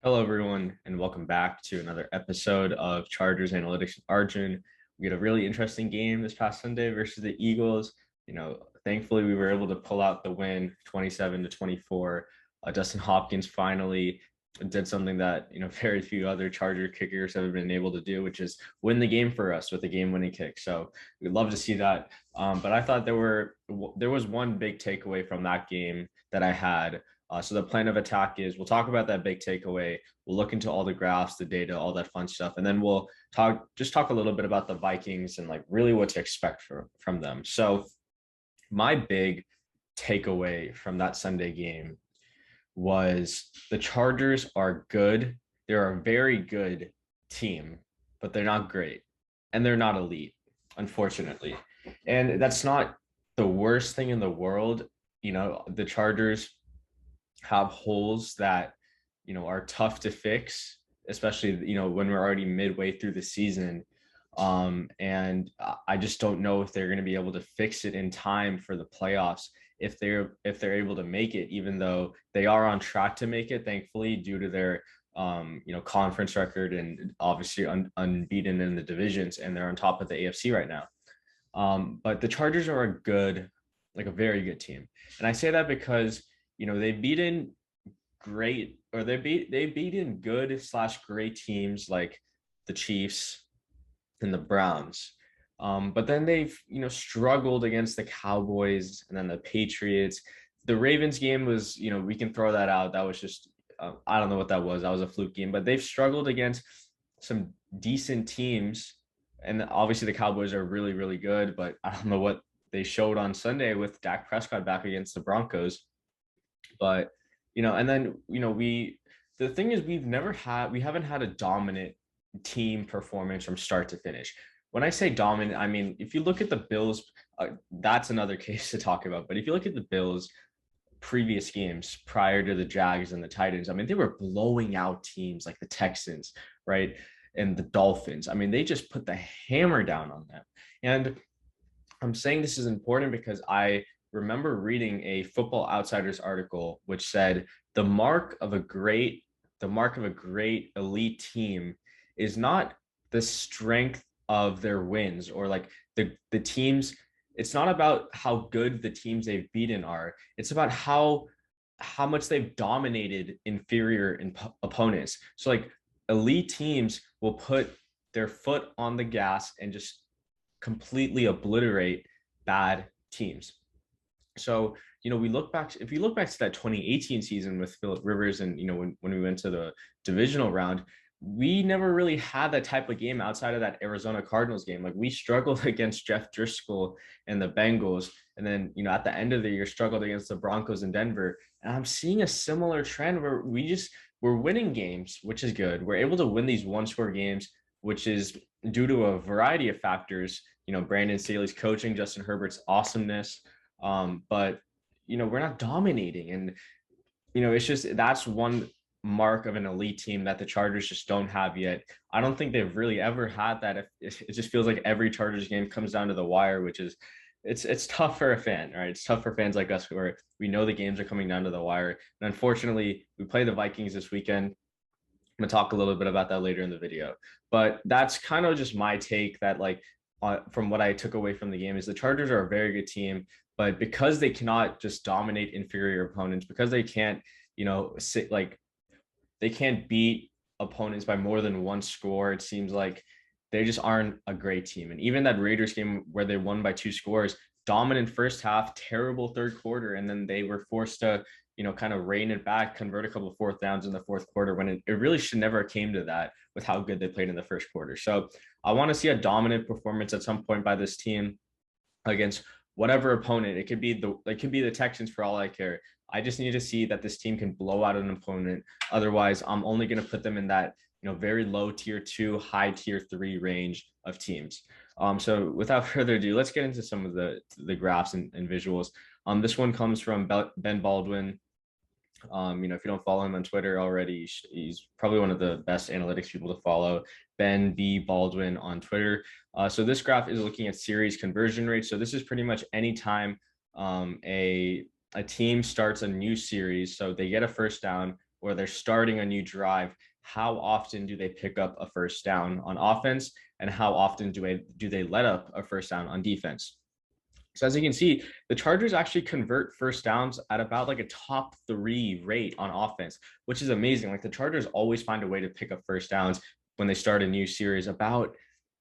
Hello, everyone, and welcome back to another episode of Chargers Analytics with Arjun. We had a really interesting game this past Sunday versus the Eagles. Thankfully, we were able to pull out the win 27-24. Dustin Hopkins finally did something that, very few other Charger kickers have been able to do, which is win the game for us with a game-winning kick. So we'd love to see that. But I thought there was one big takeaway from that game that I had. So the plan of attack is we'll talk about that big takeaway. We'll look into all the graphs, the data, all that fun stuff, and then we'll talk a little bit about the Vikings and like really what to expect from them. So my big takeaway from that Sunday game was the Chargers are good. They're a very good team, but they're not great, and they're not elite, unfortunately. And that's not the worst thing in the world. The Chargers have holes that are tough to fix, especially when we're already midway through the season. And I just don't know if they're going to be able to fix it in time for the playoffs if they're able to make it, even though they are on track to make it, thankfully, due to their conference record and obviously unbeaten in the divisions, and they're on top of the AFC right now. But the Chargers are a very good team, and I say that because they've beaten great, or they've beaten good/great teams like the Chiefs and the Browns. But then they've struggled against the Cowboys and then the Patriots. The Ravens game was, we can throw that out. That was just I don't know what that was. That was a fluke game. But they've struggled against some decent teams, and obviously the Cowboys are really, really good. But I don't know what they showed on Sunday with Dak Prescott back against the Broncos. But and then the thing is we haven't had a dominant team performance from start to finish. When I say dominant, I mean, if you look at the Bills, that's another case to talk about. But if you look at the Bills previous games prior to the Jags and the Titans, I mean, they were blowing out teams like the Texans, right? And the Dolphins. I mean, they just put the hammer down on them. And I'm saying this is important because I remember reading a Football Outsiders article which said the mark of a great elite team is not the strength of their wins or like the teams. It's not about how good the teams they've beaten are. It's about how much they've dominated inferior opponents. So like elite teams will put their foot on the gas and just completely obliterate bad teams. So, if you look back to that 2018 season with Phillip Rivers and, when we went to the divisional round, we never really had that type of game outside of that Arizona Cardinals game. Like we struggled against Jeff Driscoll and the Bengals. And then, at the end of the year, struggled against the Broncos in Denver. And I'm seeing a similar trend where we're winning games, which is good. We're able to win these one-score games, which is due to a variety of factors. Brandon Staley's coaching, Justin Herbert's awesomeness. But we're not dominating, and it's just that's one mark of an elite team that the Chargers just don't have yet. I don't think they've really ever had that. It just feels like every Chargers game comes down to the wire, which is it's tough for a fan, right? It's tough for fans like us where we know the games are coming down to the wire. And unfortunately, we play the Vikings this weekend. I'm gonna talk a little bit about that later in the video, but that's kind of just my take that from what I took away from the game is the Chargers are a very good team. But because they cannot just dominate inferior opponents, because they can't, they can't beat opponents by more than one score, it seems like they just aren't a great team. And even that Raiders game where they won by 2 scores, dominant first half, terrible third quarter, and then they were forced to, kind of rein it back, convert a couple of fourth downs in the fourth quarter when it really should never came to that with how good they played in the first quarter. So I want to see a dominant performance at some point by this team against whatever opponent. It could be the Texans for all I care. I just need to see that this team can blow out an opponent. Otherwise, I'm only going to put them in that very low tier 2, high tier 3 range of teams. So without further ado, let's get into some of the graphs and visuals. This one comes from Ben Baldwin. If you don't follow him on Twitter already, he's probably one of the best analytics people to follow. Ben B. Baldwin on Twitter. So this graph is looking at series conversion rate. So this is pretty much anytime a team starts a new series. So they get a first down or they're starting a new drive, how often do they pick up a first down on offense, and how often do they let up a first down on defense? So as you can see, the Chargers actually convert first downs at about like a top 3 rate on offense, which is amazing. Like the Chargers always find a way to pick up first downs when they start a new series about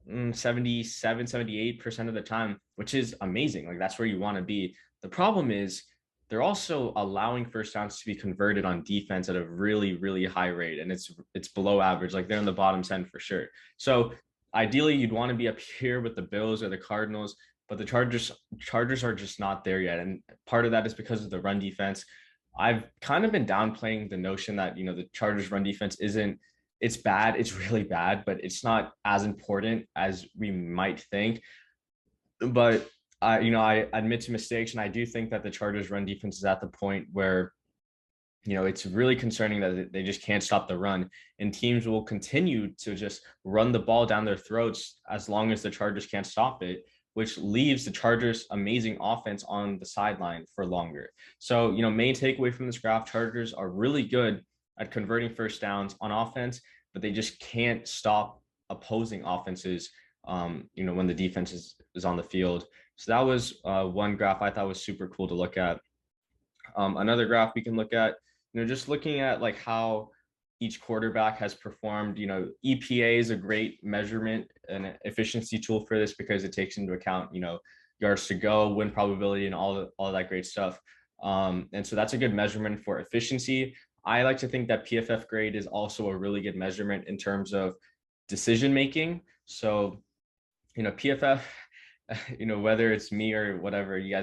77, 78% of the time, which is amazing. Like that's where you want to be. The problem is they're also allowing first downs to be converted on defense at a really, really high rate. And it's below average. Like they're in the bottom 10 for sure. So ideally you'd want to be up here with the Bills or the Cardinals, but the Chargers are just not there yet. And part of that is because of the run defense. I've kind of been downplaying the notion that, the Chargers run defense it's bad. It's really bad, but it's not as important as we might think. But I admit to mistakes, and I do think that the Chargers run defense is at the point where, it's really concerning that they just can't stop the run, and teams will continue to just run the ball down their throats as long as the Chargers can't stop it, which leaves the Chargers' amazing offense on the sideline for longer. So, main takeaway from this graph, Chargers are really good at converting first downs on offense, but they just can't stop opposing offenses, when the defense is on the field. So that was one graph I thought was super cool to look at. Another graph we can look at, just looking at like how each quarterback has performed. EPA is a great measurement and efficiency tool for this because it takes into account, yards to go, win probability, and all that great stuff. And so that's a good measurement for efficiency. I like to think that PFF grade is also a really good measurement in terms of decision making. So, PFF, whether it's me or whatever, you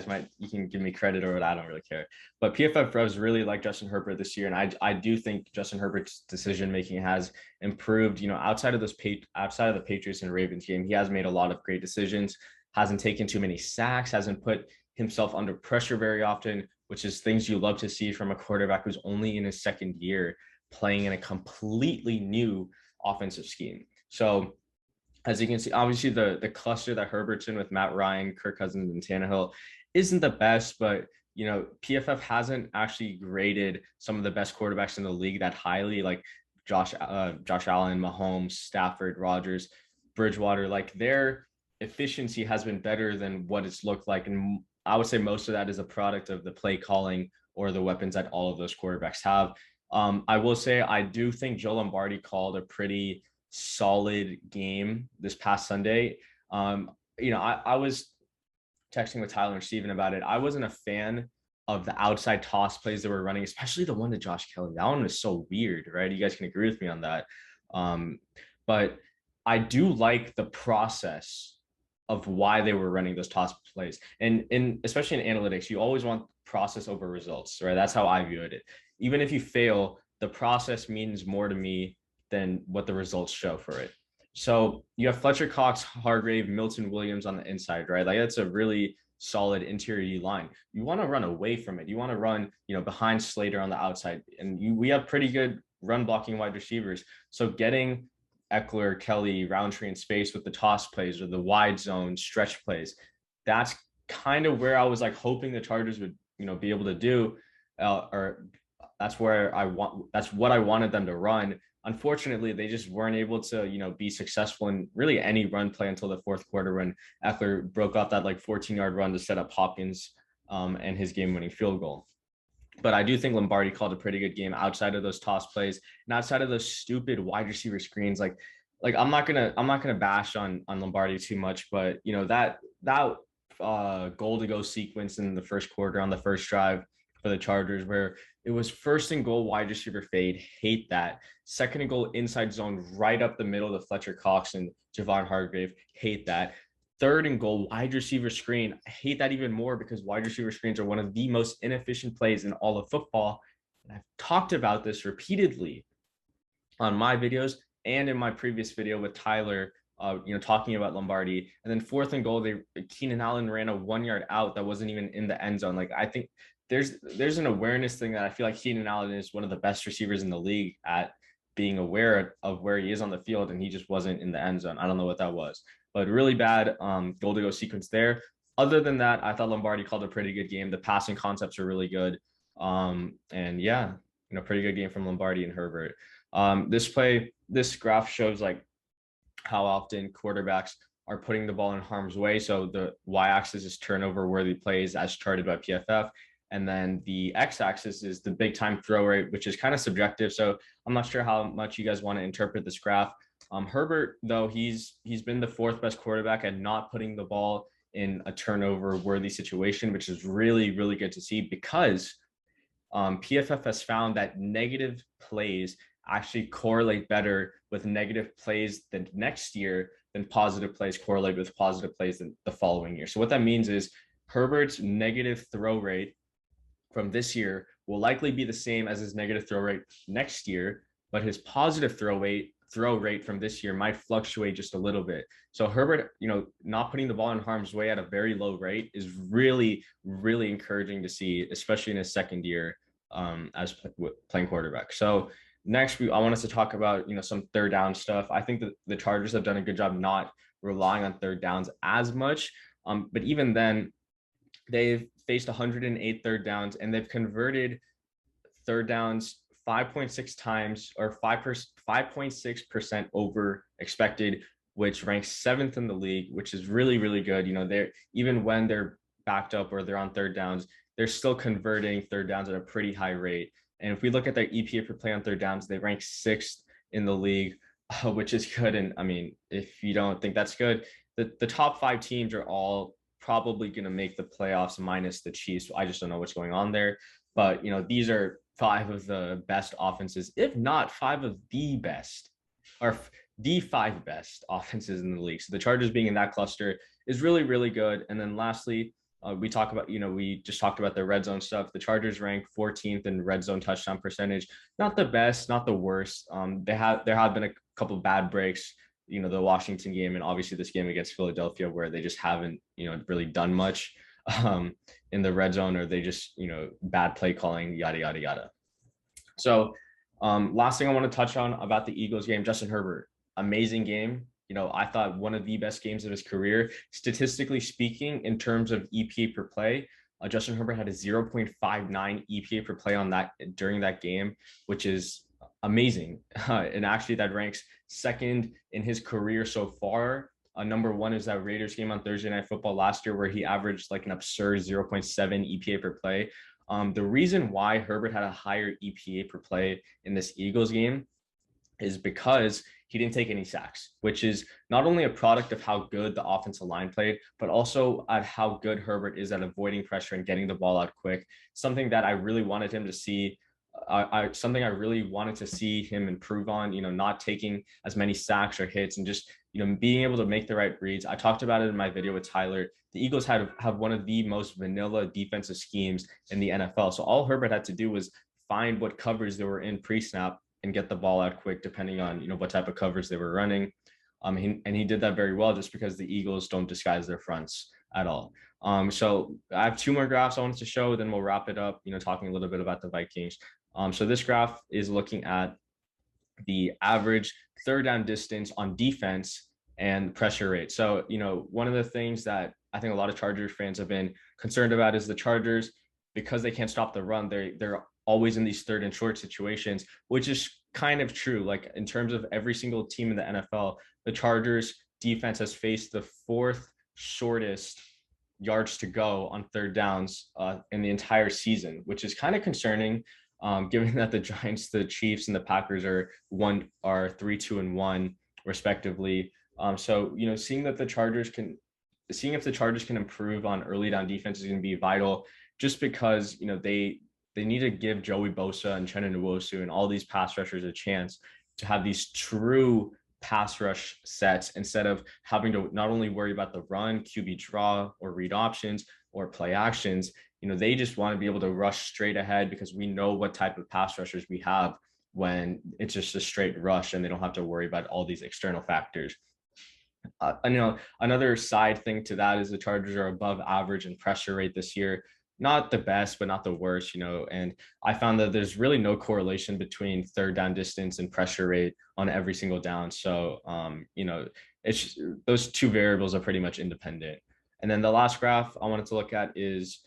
can give me credit or what, I don't really care. But PFF Revs really like Justin Herbert this year, and I do think Justin Herbert's decision making has improved. Outside of the Patriots and Ravens game, he has made a lot of great decisions. Hasn't taken too many sacks. Hasn't put himself under pressure very often, which is things you love to see from a quarterback who's only in his second year playing in a completely new offensive scheme. So as you can see, obviously the cluster that Herbert's in with Matt Ryan, Kirk Cousins, and Tannehill isn't the best, but PFF hasn't actually graded some of the best quarterbacks in the league that highly, like Josh Allen, Mahomes, Stafford, Rodgers, Bridgewater. Like their efficiency has been better than what it's looked like, and I would say most of that is a product of the play calling or the weapons that all of those quarterbacks have. I will say I do think Joe Lombardi called a pretty solid game this past Sunday. I was texting with Tyler and Steven about it. I wasn't a fan of the outside toss plays that were running, especially the one to Josh Kelly. That one was so weird, right? You guys can agree with me on that. But I do like the process of why they were running those toss plays. And especially in analytics, you always want process over results, right? That's how I viewed it. Even if you fail, the process means more to me than what the results show for it. So you have Fletcher Cox, Hargrave, Milton Williams on the inside, right? Like that's a really solid interior line. You want to run away from it. You want to run, behind Slater on the outside. And we have pretty good run blocking wide receivers. So getting Eckler, Kelly, Roundtree in space with the toss plays or the wide zone stretch plays, that's kind of where I was like hoping the Chargers would, be able to do, or that's what I wanted them to run. Unfortunately, they just weren't able to, be successful in really any run play until the fourth quarter when Eckler broke off that like 14-yard run to set up Hopkins and his game-winning field goal. But I do think Lombardi called a pretty good game outside of those toss plays and outside of those stupid wide receiver screens. Like I'm not gonna bash on Lombardi too much, but that goal to go sequence in the first quarter on the first drive for the Chargers where it was first and goal wide receiver fade, hate that. Second and goal inside zone right up the middle to Fletcher Cox and Javon Hargrave, hate that. Third and goal wide receiver screen, I hate that even more because wide receiver screens are one of the most inefficient plays in all of football. And I've talked about this repeatedly on my videos and in my previous video with Tyler, talking about Lombardi. And then fourth and goal, Keenan Allen ran a 1-yard out that wasn't even in the end zone. Like I think there's an awareness thing that I feel like Keenan Allen is one of the best receivers in the league at being aware of where he is on the field, and he just wasn't in the end zone. I don't know what that was, but really bad goal to go sequence there. Other than that, I thought Lombardi called a pretty good game. The passing concepts are really good. And yeah, pretty good game from Lombardi and Herbert. This graph shows like how often quarterbacks are putting the ball in harm's way. So the y-axis is turnover worthy plays as charted by PFF. And then the x-axis is the big time throw rate, which is kind of subjective. So I'm not sure how much you guys want to interpret this graph. Herbert, though, he's been the fourth best quarterback at not putting the ball in a turnover worthy situation, which is really, really good to see because PFF has found that negative plays actually correlate better with negative plays the next year than positive plays correlate with positive plays the following year. So what that means is Herbert's negative throw rate from this year will likely be the same as his negative throw rate next year, but his positive throw rate from this year might fluctuate just a little bit. So Herbert, not putting the ball in harm's way at a very low rate is really, really encouraging to see, especially in his second year as playing quarterback. So next, I want us to talk about, some third down stuff. I think that the Chargers have done a good job not relying on third downs as much. But even then, they've faced 108 third downs and they've converted third downs 5.6 times or 5.6% over expected, which ranks seventh in the league, which is really, really good. They're even when they're backed up or they're on third downs, they're still converting third downs at a pretty high rate. And if we look at their EPA per play on third downs, they rank sixth in the league, which is good. And I mean, if you don't think that's good, the top five teams are all probably going to make the playoffs minus the Chiefs. I just don't know what's going on there. But, these are five of the best offenses, if not five of the best, or the five best offenses in the league. So the Chargers being in that cluster is really, really good. And then lastly, we talk about, we just talked about the red zone stuff. The Chargers rank 14th in red zone touchdown percentage. Not the best, not the worst. There have been a couple bad breaks, the Washington game and obviously this game against Philadelphia where they just haven't, really done much in the red zone, or they just, bad play calling, yada, yada, yada. So last thing I want to touch on about the Eagles game, Justin Herbert, amazing game. I thought one of the best games of his career, statistically speaking, in terms of EPA per play. Justin Herbert had a 0.59 EPA per play on that during that game, which is amazing. And actually that ranks second in his career so far. Number one is that Raiders game on Thursday Night Football last year, where he averaged like an absurd 0.7 EPA per play. The reason why Herbert had a higher EPA per play in this Eagles game is because he didn't take any sacks, which is not only a product of how good the offensive line played, but also at how good Herbert is at avoiding pressure and getting the ball out quick. Something that I really wanted him to see. Something I really wanted to see him improve on, not taking as many sacks or hits and just, being able to make the right reads. I talked about it in my video with Tyler. The Eagles have one of the most vanilla defensive schemes in the NFL. So all Herbert had to do was find what coverage they were in pre-snap and get the ball out quick, depending on, what type of coverage they were running. And he did that very well just because the Eagles don't disguise their fronts at all. So I have two more graphs I wanted to show, then we'll wrap it up, talking a little bit about the Vikings. So this graph is looking at the average third down distance on defense and pressure rate. So, one of the things that I think a lot of Chargers fans have been concerned about is the Chargers, because they can't stop the run, they're always in these third and short situations, which is kind of true. Like in terms of every single team in the NFL, the Chargers defense has faced the fourth shortest yards to go on third downs in the entire season, which is kind of concerning. Given that the Giants, the Chiefs, and the Packers are 3-2-1 respectively. So seeing if the Chargers can improve on early down defense is going to be vital, just because they need to give Joey Bosa and Chenna Nwosu and all these pass rushers a chance to have these true pass rush sets instead of having to not only worry about the run, QB draw, or read options or play actions. They just want to be able to rush straight ahead because we know what type of pass rushers we have when it's just a straight rush and they don't have to worry about all these external factors. Another side thing to that is the Chargers are above average in pressure rate this year. Not the best, but not the worst, and I found that there's really no correlation between third down distance and pressure rate on every single down. So, it's just, those two variables are pretty much independent. And then the last graph I wanted to look at is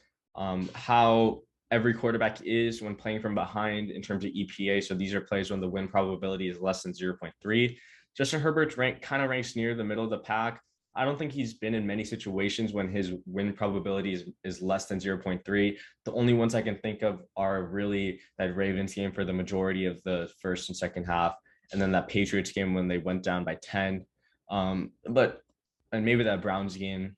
how every quarterback is when playing from behind in terms of EPA. So these are plays when the win probability is less than 0.3. Justin Herbert's kind of ranks near the middle of the pack. I don't think he's been in many situations when his win probability is less than 0.3. The only ones I can think of are really that Ravens game for the majority of the first and second half, and then that Patriots game when they went down by 10. And maybe that Browns game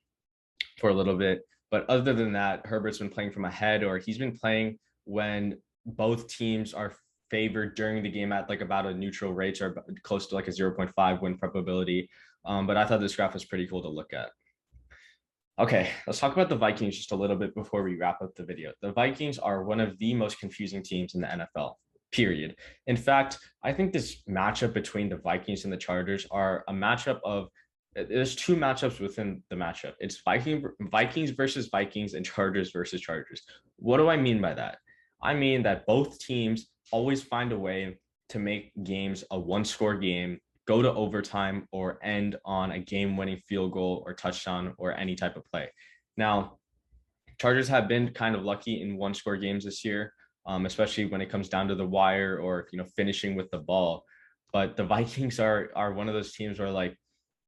for a little bit. But other than that, Herbert's been playing from ahead, or he's been playing when both teams are favored during the game at like about a neutral rate or close to like a 0.5 win probability. But I thought this graph was pretty cool to look at. Okay, let's talk about the Vikings just a little bit before we wrap up the video. The Vikings are one of the most confusing teams in the NFL, period. In fact, I think this matchup between the Vikings and the Chargers are a matchup of there's two matchups within the matchup. It's Vikings versus Vikings and Chargers versus Chargers. What do I mean by that? I mean that both teams always find a way to make games a one-score game, go to overtime, or end on a game-winning field goal or touchdown or any type of play. Now, Chargers have been kind of lucky in one-score games this year, especially when it comes down to the wire or finishing with the ball. But the Vikings are one of those teams where like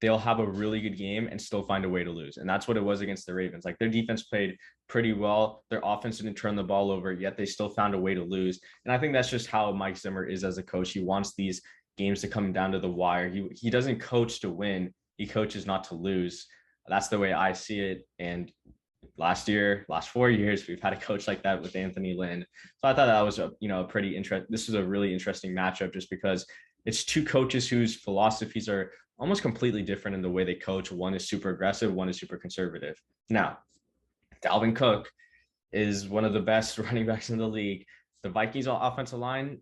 they'll have a really good game and still find a way to lose. And that's what it was against the Ravens. Like their defense played pretty well. Their offense didn't turn the ball over, yet they still found a way to lose. And I think that's just how Mike Zimmer is as a coach. He wants these games to come down to the wire. He doesn't coach to win. He coaches not to lose. That's the way I see it. And last 4 years, we've had a coach like that with Anthony Lynn. So I thought that was this was a really interesting matchup just because it's two coaches whose philosophies are almost completely different in the way they coach. One is super aggressive, one is super conservative. Now, Dalvin Cook is one of the best running backs in the league. The Vikings offensive line,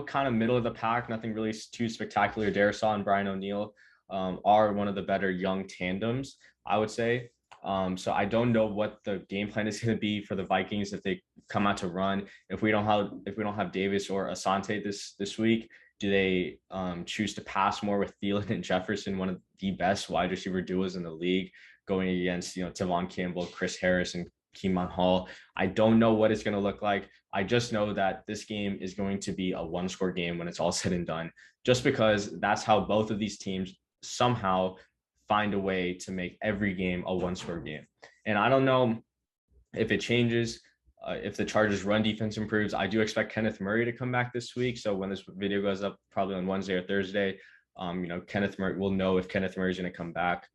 kind of middle of the pack, nothing really too spectacular. Darisaw and Brian O'Neill are one of the better young tandems, I would say. So I don't know what the game plan is going to be for the Vikings if they come out to run. If we don't have Davis or Asante this week, do they choose to pass more with Thielen and Jefferson, one of the best wide receiver duos in the league, going against Tavon Campbell, Chris Harris, and Keelan Hall? I don't know what it's going to look like. I just know that this game is going to be a one-score game when it's all said and done, just because that's how both of these teams somehow find a way to make every game a one-score game. And I don't know if it changes. If the Chargers run defense improves, I do expect Kenneth Murray to come back this week. So when this video goes up, probably on Wednesday or Thursday, Kenneth Murray, we'll know if Kenneth Murray is going to come back.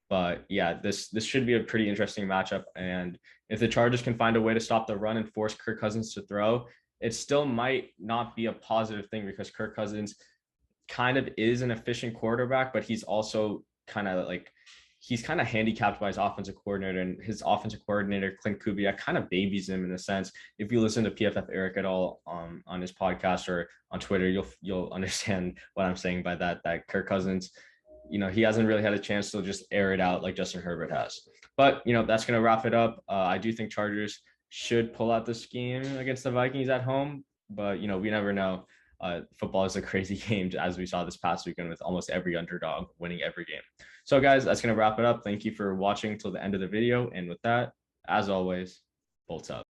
But yeah, this should be a pretty interesting matchup. And if the Chargers can find a way to stop the run and force Kirk Cousins to throw, it still might not be a positive thing because Kirk Cousins kind of is an efficient quarterback, but he's also kind of handicapped by his offensive coordinator, and his offensive coordinator, Clint Kubiak, kind of babies him in a sense. If you listen to PFF Eric at all on his podcast or on Twitter, you'll understand what I'm saying by that Kirk Cousins, he hasn't really had a chance to just air it out like Justin Herbert has. But, that's going to wrap it up. I do think Chargers should pull out this game against the Vikings at home, but, we never know. Football is a crazy game, as we saw this past weekend with almost every underdog winning every game. So guys, that's going to wrap it up. Thank you for watching till the end of the video. And with that, as always, bolts up.